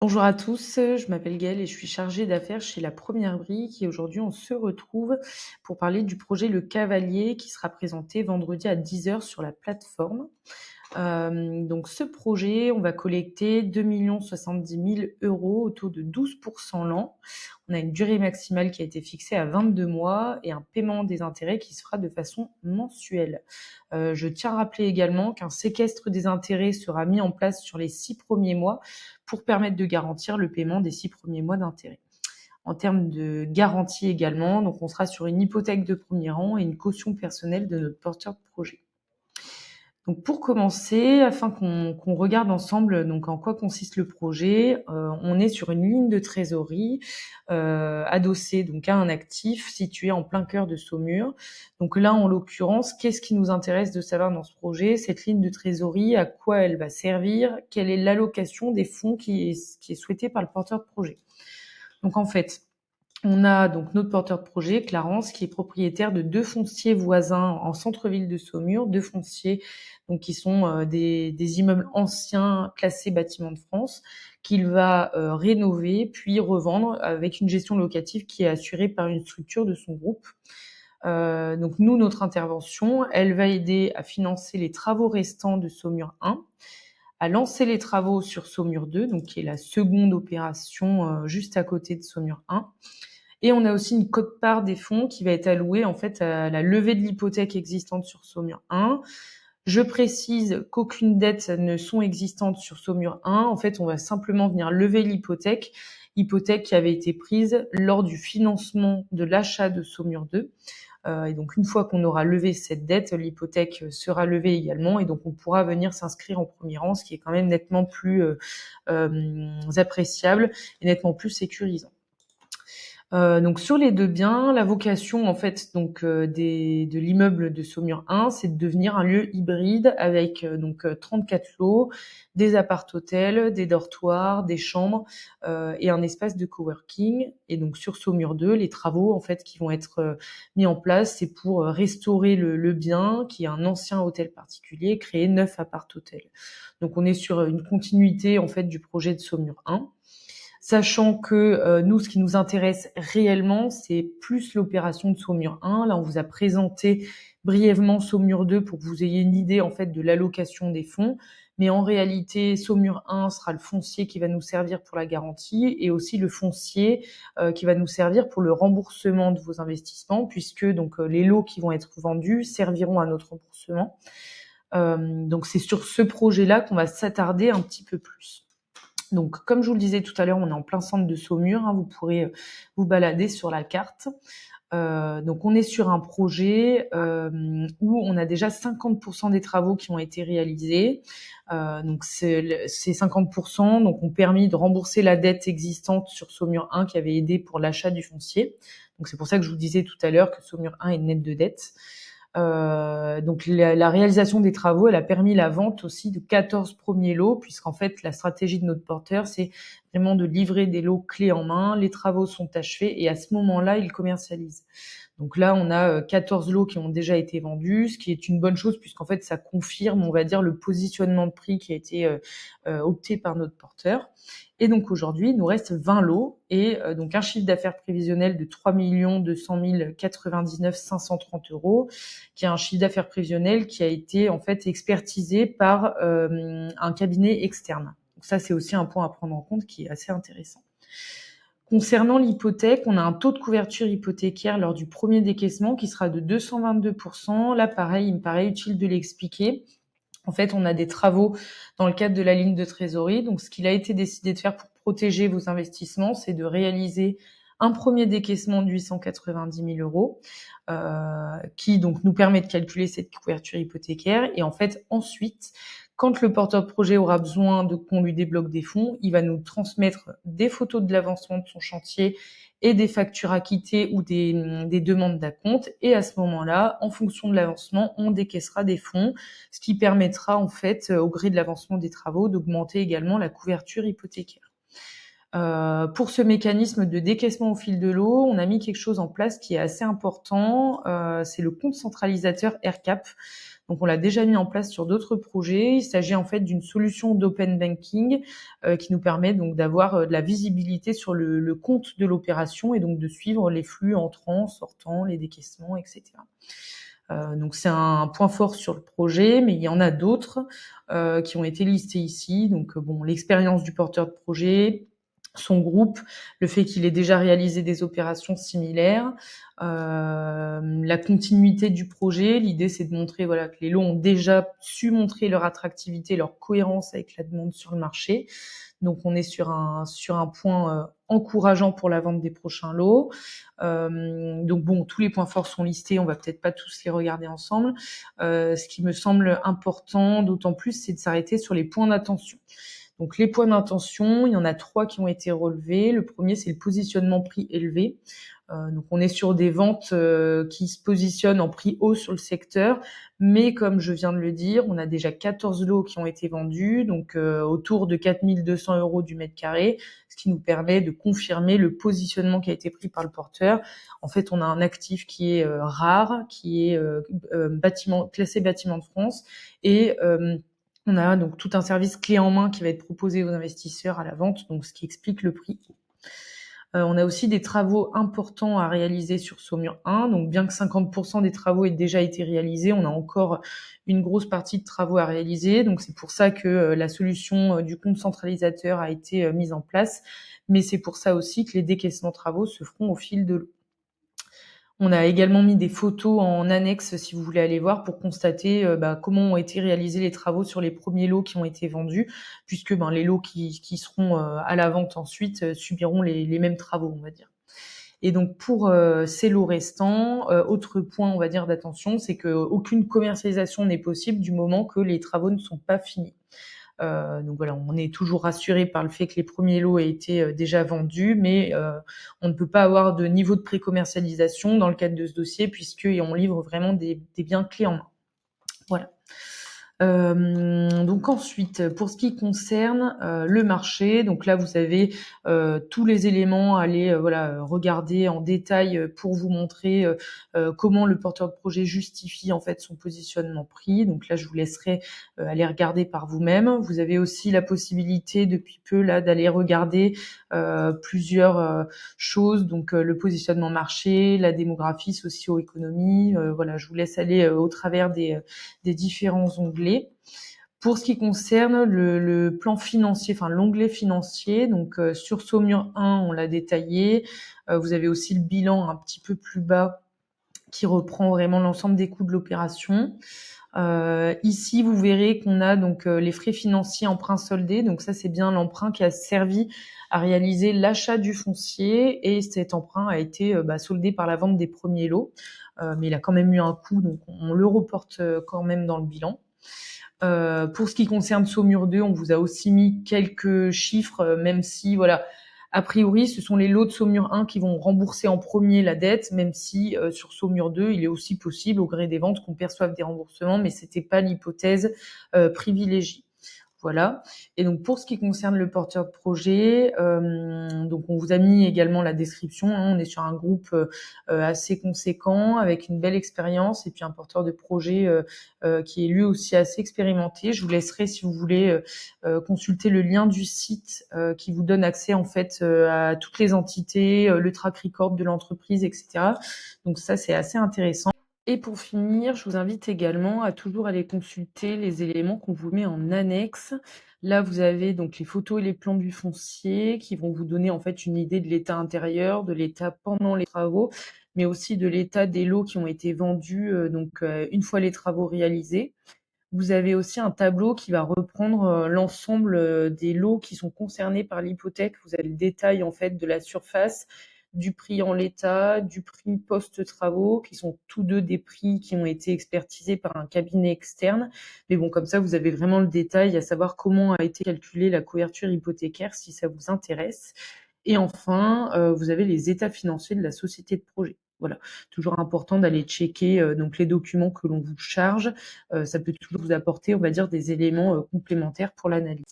Bonjour à tous, je m'appelle Gaëlle et je suis chargée d'affaires chez La Première Brique et aujourd'hui on se retrouve pour parler du projet Le Cavalier qui sera présenté vendredi à 10 heures sur la plateforme. Donc ce projet, on va collecter 2 070 000 € au taux de 12% l'an. On a une durée maximale qui a été fixée à 22 mois et un paiement des intérêts qui se fera de façon mensuelle. Je tiens à rappeler également qu'un séquestre des intérêts sera mis en place sur les 6 premiers mois pour permettre de garantir le paiement des 6 premiers mois d'intérêts. En termes de garantie également, donc on sera sur une hypothèque de premier rang et une caution personnelle de notre porteur de projet. Donc pour commencer, afin qu'on regarde ensemble donc en quoi consiste le projet, on est sur une ligne de trésorerie, adossée donc à un actif situé en plein cœur de Saumur. Donc là, en l'occurrence, qu'est-ce qui nous intéresse de savoir dans ce projet? Cette ligne de trésorerie, à quoi elle va servir? Quelle est l'allocation des fonds qui est souhaitée par le porteur de projet? Donc en fait, on a donc notre porteur de projet, Clarence, qui est propriétaire de 2 fonciers voisins en centre-ville de Saumur, 2 fonciers donc qui sont des immeubles anciens classés bâtiments de France, qu'il va rénover puis revendre avec une gestion locative qui est assurée par une structure de son groupe. Donc nous, notre intervention, elle va aider à financer les travaux restants de Saumur 1, à lancer les travaux sur Saumur 2, donc qui est la seconde opération juste à côté de Saumur 1. Et on a aussi une quote-part des fonds qui va être allouée en fait à la levée de l'hypothèque existante sur Saumur 1. Je précise qu'aucune dette ne sont existantes sur Saumur 1. En fait, on va simplement venir lever l'hypothèque qui avait été prise lors du financement de l'achat de Saumur 2. Et donc une fois qu'on aura levé cette dette, l'hypothèque sera levée également et donc on pourra venir s'inscrire en premier rang, ce qui est quand même nettement plus appréciable et nettement plus sécurisant. Donc sur les 2 biens, la vocation en fait donc de l'immeuble de Saumur 1, c'est de devenir un lieu hybride avec donc 34 lots, des appart-hôtels, des dortoirs, des chambres et un espace de coworking. Et donc sur Saumur 2, les travaux en fait qui vont être mis en place, c'est pour restaurer le bien qui est un ancien hôtel particulier, créer 9 appart-hôtels. Donc on est sur une continuité en fait du projet de Saumur 1. Sachant que nous, ce qui nous intéresse réellement, c'est plus l'opération de Saumur 1. Là, on vous a présenté brièvement Saumur 2 pour que vous ayez une idée en fait de l'allocation des fonds. Mais en réalité, Saumur 1 sera le foncier qui va nous servir pour la garantie et aussi le foncier qui va nous servir pour le remboursement de vos investissements, puisque donc les lots qui vont être vendus serviront à notre remboursement. Donc c'est sur ce projet-là qu'on va s'attarder un petit peu plus. Donc, comme je vous le disais tout à l'heure, on est en plein centre de Saumur, vous pourrez vous balader sur la carte. Donc on est sur un projet où on a déjà 50% des travaux qui ont été réalisés. Donc ces 50% donc, ont permis de rembourser la dette existante sur Saumur 1 qui avait aidé pour l'achat du foncier. Donc c'est pour ça que je vous disais tout à l'heure que Saumur 1 est net de dette. Donc la réalisation des travaux, elle a permis la vente aussi de 14 premiers lots, puisqu'en fait la stratégie de notre porteur, c'est vraiment de livrer des lots clés en main. Les travaux sont achevés et à ce moment-là, il commercialise. Donc là, on a 14 lots qui ont déjà été vendus, ce qui est une bonne chose puisqu'en fait, ça confirme, on va dire, le positionnement de prix qui a été opté par notre porteur. Et donc aujourd'hui, il nous reste 20 lots et donc un chiffre d'affaires prévisionnel de 3 200 099 530 €, qui est un chiffre d'affaires prévisionnel qui a été en fait expertisé par un cabinet externe. Donc ça, c'est aussi un point à prendre en compte qui est assez intéressant. Concernant l'hypothèque, on a un taux de couverture hypothécaire lors du premier décaissement qui sera de 222%. Là, pareil, il me paraît utile de l'expliquer. En fait, on a des travaux dans le cadre de la ligne de trésorerie. Donc, ce qu'il a été décidé de faire pour protéger vos investissements, c'est de réaliser un premier décaissement de 890 000 €, qui donc nous permet de calculer cette couverture hypothécaire. Et en fait, ensuite, quand le porteur de projet aura besoin qu'on lui débloque des fonds, il va nous transmettre des photos de l'avancement de son chantier et des factures acquittées ou des demandes d'acompte. Et à ce moment-là, en fonction de l'avancement, on décaissera des fonds, ce qui permettra en fait, au gré de l'avancement des travaux, d'augmenter également la couverture hypothécaire. Pour ce mécanisme de décaissement au fil de l'eau, on a mis quelque chose en place qui est assez important, c'est le compte centralisateur AirCap. Donc on l'a déjà mis en place sur d'autres projets. Il s'agit en fait d'une solution d'open banking qui nous permet donc d'avoir de la visibilité sur le compte de l'opération et donc de suivre les flux entrants, sortants, les décaissements, etc. Donc c'est un point fort sur le projet, mais il y en a d'autres qui ont été listés ici. Donc bon, l'expérience du porteur de projet, son groupe, le fait qu'il ait déjà réalisé des opérations similaires, la continuité du projet. L'idée, c'est de montrer voilà, que les lots ont déjà su montrer leur attractivité, leur cohérence avec la demande sur le marché. Donc on est sur un point encourageant pour la vente des prochains lots. Donc bon, tous les points forts sont listés, on va peut-être pas tous les regarder ensemble. Ce qui me semble important, d'autant plus, c'est de s'arrêter sur les points d'attention. Donc les points d'intention, il y en a 3 qui ont été relevés. Le premier, c'est le positionnement prix élevé. Donc on est sur des ventes qui se positionnent en prix haut sur le secteur, mais comme je viens de le dire, on a déjà 14 lots qui ont été vendus, donc autour de 4 200 € du mètre carré, ce qui nous permet de confirmer le positionnement qui a été pris par le porteur. En fait, on a un actif qui est rare, qui est classé bâtiment de France, et on a donc tout un service clé en main qui va être proposé aux investisseurs à la vente, donc ce qui explique le prix. On a aussi des travaux importants à réaliser sur Saumur 1. Donc, bien que 50% des travaux aient déjà été réalisés, on a encore une grosse partie de travaux à réaliser. Donc, c'est pour ça que la solution du compte centralisateur a été mise en place. Mais c'est pour ça aussi que les décaissements travaux se feront au fil de l'eau. On a également mis des photos en annexe, si vous voulez aller voir, pour constater comment ont été réalisés les travaux sur les premiers lots qui ont été vendus, puisque les lots qui seront à la vente ensuite subiront les mêmes travaux, on va dire. Et donc pour ces lots restants, autre point, on va dire, d'attention, c'est qu'aucune commercialisation n'est possible du moment que les travaux ne sont pas finis. Donc voilà, on est toujours rassuré par le fait que les premiers lots aient été déjà vendus, mais on ne peut pas avoir de niveau de pré-commercialisation dans le cadre de ce dossier, puisqu'on livre vraiment des biens clés en main. Voilà. Donc ensuite, pour ce qui concerne le marché, donc là vous avez tous les éléments à aller regarder en détail pour vous montrer comment le porteur de projet justifie en fait son positionnement prix. Donc là je vous laisserai aller regarder par vous-même. Vous avez aussi la possibilité depuis peu là d'aller regarder plusieurs choses, donc le positionnement marché, la démographie, socio-économie. Voilà, je vous laisse aller au travers des différents onglets. Pour ce qui concerne le plan financier, enfin l'onglet financier, donc sur Saumur 1, on l'a détaillé. Vous avez aussi le bilan un petit peu plus bas qui reprend vraiment l'ensemble des coûts de l'opération. Ici, vous verrez qu'on a donc les frais financiers emprunt soldé. Donc ça, c'est bien l'emprunt qui a servi à réaliser l'achat du foncier, et cet emprunt a été soldé par la vente des premiers lots. Mais il a quand même eu un coût, donc on le reporte quand même dans le bilan. Pour ce qui concerne Saumur 2, on vous a aussi mis quelques chiffres, même si, voilà, a priori, ce sont les lots de Saumur 1 qui vont rembourser en premier la dette, même si sur Saumur 2, il est aussi possible, au gré des ventes, qu'on perçoive des remboursements, mais c'était pas l'hypothèse privilégiée. Voilà. Et donc pour ce qui concerne le porteur de projet, donc on vous a mis également la description. On est sur un groupe assez conséquent avec une belle expérience, et puis un porteur de projet qui est lui aussi assez expérimenté. Je vous laisserai, si vous voulez, consulter le lien du site qui vous donne accès en fait à toutes les entités, le track record de l'entreprise, etc. Donc ça, c'est assez intéressant. Et pour finir, je vous invite également à toujours aller consulter les éléments qu'on vous met en annexe. Là, vous avez donc les photos et les plans du foncier qui vont vous donner en fait une idée de l'état intérieur, de l'état pendant les travaux, mais aussi de l'état des lots qui ont été vendus une fois les travaux réalisés. Vous avez aussi un tableau qui va reprendre l'ensemble des lots qui sont concernés par l'hypothèque. Vous avez le détail en fait de la surface, du prix en l'état, du prix post-travaux, qui sont tous deux des prix qui ont été expertisés par un cabinet externe. Mais bon, comme ça, vous avez vraiment le détail, à savoir comment a été calculée la couverture hypothécaire, si ça vous intéresse. Et enfin, vous avez les états financiers de la société de projet. Voilà, toujours important d'aller checker donc les documents que l'on vous charge. Ça peut toujours vous apporter, on va dire, des éléments complémentaires pour l'analyse.